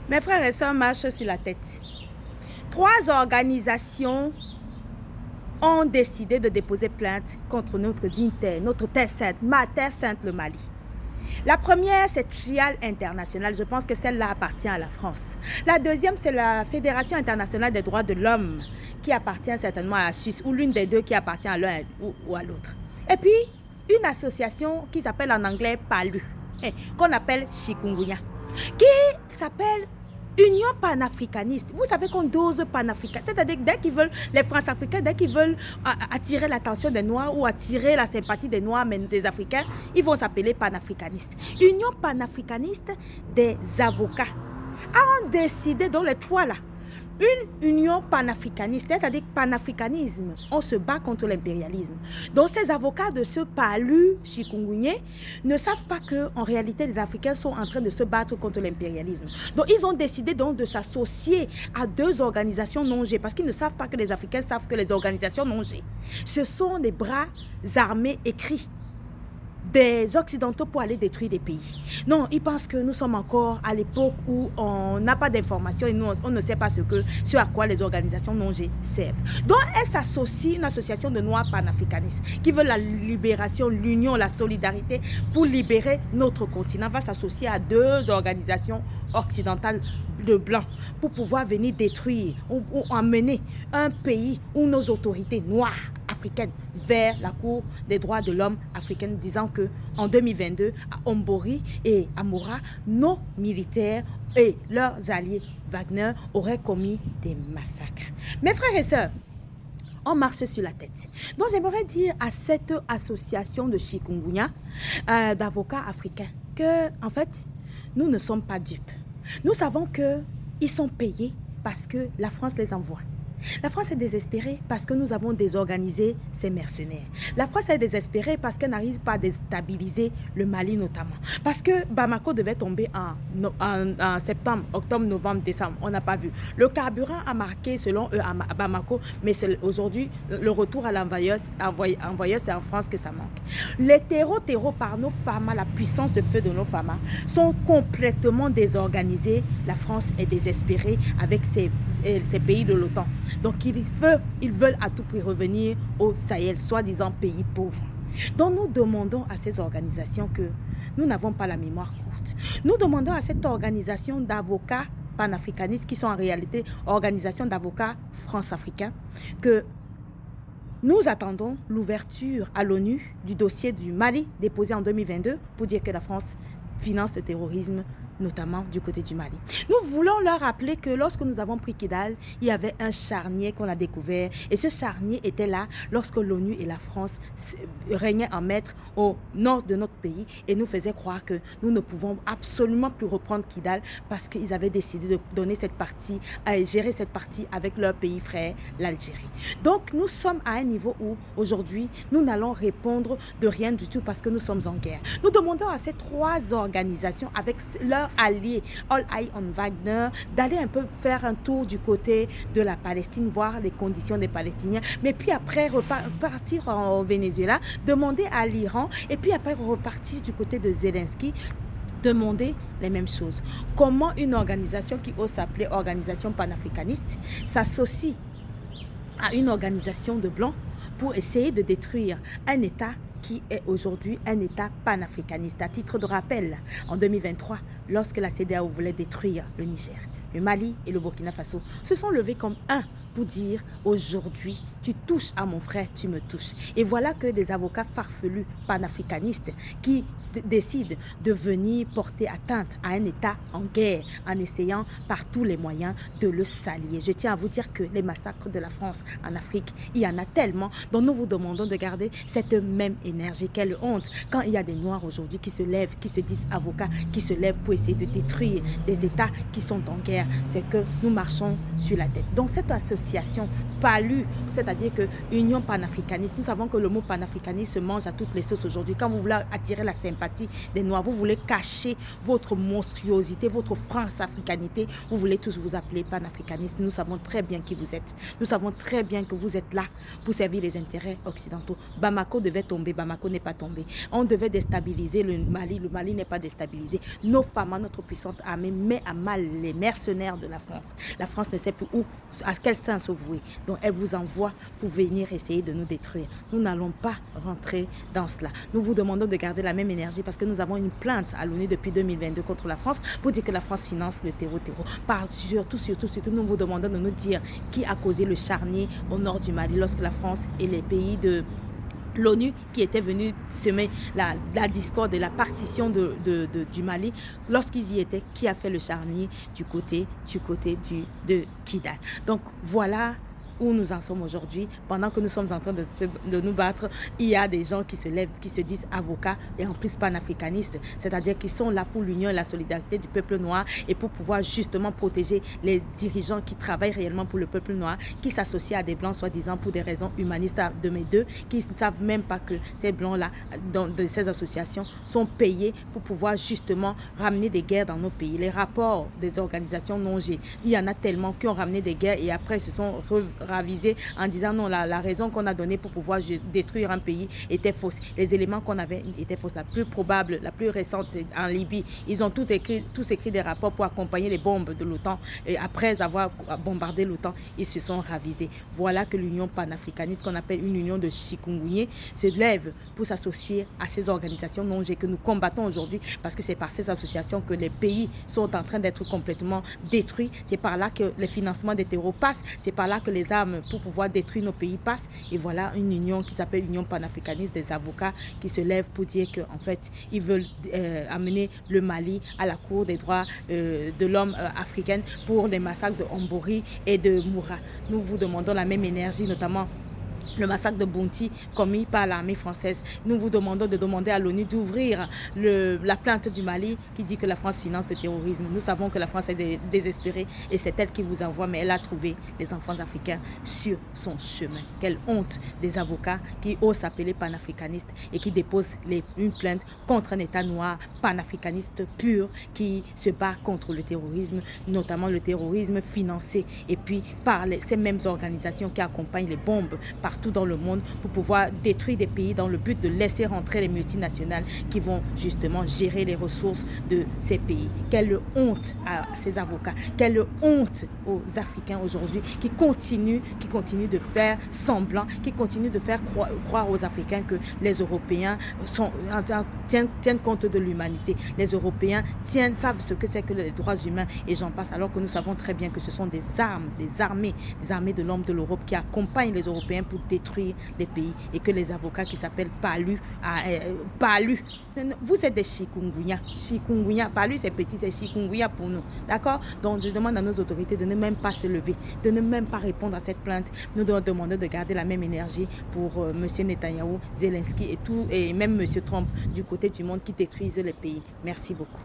Mes frères et sœurs marchent sur la tête. 3 organisations ont décidé de déposer plainte contre notre digne terre, notre terre sainte, ma terre sainte, le Mali. La première, c'est Trial International. Je pense que celle-là appartient à la France. La deuxième, c'est la Fédération internationale des droits de l'homme, qui appartient certainement à la Suisse, ou l'une des deux qui appartient à l'un ou à l'autre. Et puis, une association qui s'appelle en anglais PALU, qu'on appelle Chikungunya, qui s'appelle Union panafricaniste. Vous savez qu'on dose panafricaniste. C'est-à-dire que dès qu'ils veulent, les France-Africains, dès qu'ils veulent attirer l'attention des Noirs ou attirer la sympathie des Noirs, mais des Africains, ils vont s'appeler panafricanistes. Union panafricaniste des avocats ont décidé, dans les 3 là, une union panafricaniste, c'est-à-dire panafricanisme. On se bat contre l'impérialisme. Donc ces avocats de ce PALU chikungunya ne savent pas qu'en réalité les Africains sont en train de se battre contre l'impérialisme. Donc ils ont décidé donc de s'associer à 2 organisations non-G parce qu'ils ne savent pas que les Africains savent que les organisations non-G, ce sont des bras armés écrits des Occidentaux pour aller détruire des pays. Non, ils pensent que nous sommes encore à l'époque où on n'a pas d'informations et nous, on ne sait pas ce à quoi les organisations non-G servent. Donc, elles s'associent, une association de Noirs panafricanistes qui veut la libération, l'union, la solidarité pour libérer notre continent, va s'associer à 2 organisations occidentales de blancs pour pouvoir venir détruire ou emmener un pays où nos autorités noires africaines vers la Cour des droits de l'homme africaine, disant que en 2022 à Ombori et à Moura, nos militaires et leurs alliés Wagner auraient commis des massacres. Mes frères et sœurs, on marche sur la tête. Donc j'aimerais dire à cette association de chikungunya, d'avocats africains, que en fait nous ne sommes pas dupes. Nous savons qu'ils sont payés parce que la France les envoie. La France est désespérée parce que nous avons désorganisé ses mercenaires. La France est désespérée parce qu'elle n'arrive pas à déstabiliser le Mali notamment. Parce que Bamako devait tomber en septembre, octobre, novembre, décembre. On n'a pas vu. Le carburant a marqué selon eux à Bamako, mais c'est aujourd'hui le retour à l'envoyeur, c'est en France que ça manque. Les terreaux par nos FAMA, la puissance de feu de nos FAMA, sont complètement désorganisés. La France est désespérée avec ces pays de l'OTAN. Donc ils veulent à tout prix revenir au Sahel, soi-disant pays pauvre. Donc nous demandons à ces organisations que nous n'avons pas la mémoire courte. Nous demandons à cette organisation d'avocats panafricanistes qui sont en réalité organisations d'avocats france-africains que nous attendons l'ouverture à l'ONU du dossier du Mali déposé en 2022 pour dire que la France finance le terrorisme, notamment du côté du Mali. Nous voulons leur rappeler que lorsque nous avons pris Kidal, il y avait un charnier qu'on a découvert et ce charnier était là lorsque l'ONU et la France régnaient en maître au nord de notre pays et nous faisaient croire que nous ne pouvons absolument plus reprendre Kidal parce qu'ils avaient décidé de donner cette partie, à gérer cette partie avec leur pays frère, l'Algérie. Donc nous sommes à un niveau où aujourd'hui nous n'allons répondre de rien du tout parce que nous sommes en guerre. Nous demandons à ces 3 organisations avec leur alliés, All Eye on Wagner, d'aller un peu faire un tour du côté de la Palestine, voir les conditions des Palestiniens, mais puis après repartir au Venezuela, demander à l'Iran, et puis après repartir du côté de Zelensky, demander les mêmes choses. Comment une organisation qui ose s'appeler organisation panafricaniste s'associe à une organisation de blancs pour essayer de détruire un État qui est aujourd'hui un État panafricaniste. À titre de rappel, en 2023, lorsque la CEDEAO voulait détruire le Niger, le Mali et le Burkina Faso se sont levés comme un pour dire aujourd'hui, tu touches à mon frère, tu me touches. Et voilà que des avocats farfelus panafricanistes qui décident de venir porter atteinte à un État en guerre en essayant par tous les moyens de le salir. Je tiens à vous dire que les massacres de la France en Afrique, il y en a tellement, dont nous vous demandons de garder cette même énergie. Quelle honte quand il y a des Noirs aujourd'hui qui se lèvent, qui se disent avocats, qui se lèvent pour essayer de détruire des États qui sont en guerre. C'est que nous marchons sur la tête. Donc cette association association PALU, c'est-à-dire que Union panafricaniste. Nous savons que le mot panafricaniste se mange à toutes les sauces aujourd'hui. Quand vous voulez attirer la sympathie des Noirs, vous voulez cacher votre monstruosité, votre France-africanité, vous voulez tous vous appeler panafricanistes. Nous savons très bien qui vous êtes. Nous savons très bien que vous êtes là pour servir les intérêts occidentaux. Bamako devait tomber, Bamako n'est pas tombé. On devait déstabiliser le Mali n'est pas déstabilisé. Nos femmes, notre puissante armée met à mal les mercenaires de la France. La France ne sait plus où, à quel sens se vouer. Donc elle vous envoie pour venir essayer de nous détruire. Nous n'allons pas rentrer dans cela. Nous vous demandons de garder la même énergie parce que nous avons une plainte à l'ONU depuis 2022 contre la France pour dire que la France finance le terreau. Surtout, nous vous demandons de nous dire qui a causé le charnier au nord du Mali lorsque la France et les pays de l'ONU qui était venu semer la discorde et la partition du Mali, lorsqu'ils y étaient, qui a fait le charnier du côté de Kidal. Donc voilà où nous en sommes aujourd'hui. Pendant que nous sommes en train de nous battre, il y a des gens qui se lèvent, qui se disent avocats et en plus panafricanistes, c'est-à-dire qu'ils sont là pour l'union et la solidarité du peuple noir et pour pouvoir justement protéger les dirigeants qui travaillent réellement pour le peuple noir, qui s'associent à des blancs soi-disant pour des raisons humanistes de mes deux, qui ne savent même pas que ces blancs-là, de ces associations, sont payés pour pouvoir justement ramener des guerres dans nos pays. Les rapports des organisations non-G, il y en a tellement qui ont ramené des guerres et après se sont ravisés en disant non, la raison qu'on a donnée pour pouvoir détruire un pays était fausse. Les éléments qu'on avait étaient fausses. La plus probable, la plus récente, c'est en Libye. Ils ont tous écrit des rapports pour accompagner les bombes de l'OTAN. Et après avoir bombardé l'OTAN, ils se sont ravisés. Voilà que l'Union panafricaniste, qu'on appelle une union de chikungunya, se lève pour s'associer à ces organisations non-G que nous combattons aujourd'hui parce que c'est par ces associations que les pays sont en train d'être complètement détruits. C'est par là que le financement des terroristes passe. C'est par là que les armes pour pouvoir détruire nos pays passent. Et voilà une union qui s'appelle Union panafricaniste des avocats qui se lèvent pour dire qu'en fait, ils veulent amener le Mali à la Cour des droits de l'homme africaine pour les massacres de Hombori et de Moura. Nous vous demandons la même énergie, notamment le massacre de Bounty commis par l'armée française. Nous vous demandons de demander à l'ONU d'ouvrir la plainte du Mali qui dit que la France finance le terrorisme. Nous savons que la France est désespérée et c'est elle qui vous envoie, mais elle a trouvé les enfants africains sur son chemin. Quelle honte des avocats qui osent s'appeler panafricanistes et qui déposent une plainte contre un État noir panafricaniste pur qui se bat contre le terrorisme, notamment le terrorisme financé et puis par ces mêmes organisations qui accompagnent les bombes partout dans le monde pour pouvoir détruire des pays dans le but de laisser rentrer les multinationales qui vont justement gérer les ressources de ces pays. Quelle honte à ces avocats, quelle honte aux Africains aujourd'hui qui continuent de faire semblant, qui continuent de faire croire aux Africains que les Européens tiennent compte de l'humanité. Les Européens savent ce que c'est que les droits humains et j'en passe, alors que nous savons très bien que ce sont des armées de l'homme de l'Europe qui accompagnent les Européens pour détruire les pays et que les avocats qui s'appellent PALU, vous êtes des chikungunya, PALU c'est petit, c'est chikungunya pour nous, d'accord? Donc je demande à nos autorités de ne même pas se lever, de ne même pas répondre à cette plainte. Nous devons demander de garder la même énergie pour M. Netanyahou, Zelensky et même M. Trump du côté du monde qui détruisent les pays. Merci beaucoup.